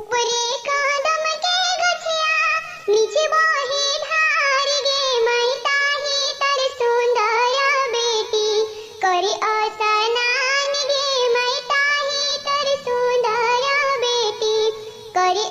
ऊपरे कदम के गछिया नीचे बहे धार गे मैं ताही तर सुंदर बेटी करे स्नान गे मैं ताही तर सुंदर बेटी करे